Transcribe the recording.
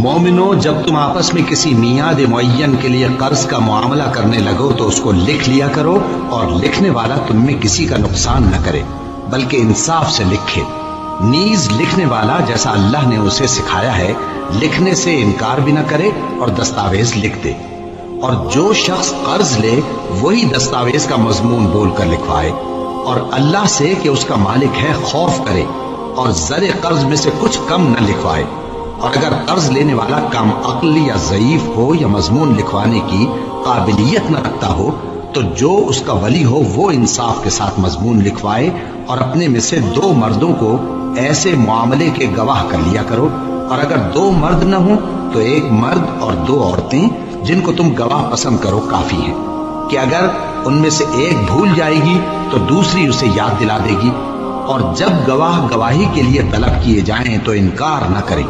مومنو، جب تم آپس میں کسی میعاد معین کے لیے قرض کا معاملہ کرنے لگو تو اس کو لکھ لیا کرو، اور لکھنے والا تم میں کسی کا نقصان نہ کرے بلکہ انصاف سے لکھے۔ نیز لکھنے والا جیسا اللہ نے اسے سکھایا ہے لکھنے سے انکار بھی نہ کرے اور دستاویز لکھ دے، اور جو شخص قرض لے وہی دستاویز کا مضمون بول کر لکھوائے، اور اللہ سے کہ اس کا مالک ہے خوف کرے، اور زر قرض میں سے کچھ کم نہ لکھوائے۔ اور اگر قرض لینے والا کم عقل یا ضعیف ہو یا مضمون لکھوانے کی قابلیت نہ رکھتا ہو تو جو اس کا ولی ہو وہ انصاف کے ساتھ مضمون لکھوائے، اور اپنے میں سے 2 مردوں کو ایسے معاملے کے گواہ کر لیا کرو، اور اگر 2 مرد نہ ہوں تو 1 مرد اور 2 عورتیں جن کو تم گواہ پسند کرو کافی ہیں، کہ اگر ان میں سے ایک بھول جائے گی تو دوسری اسے یاد دلا دے گی، اور جب گواہ گواہی کے لیے طلب کیے جائیں تو انکار نہ کریں۔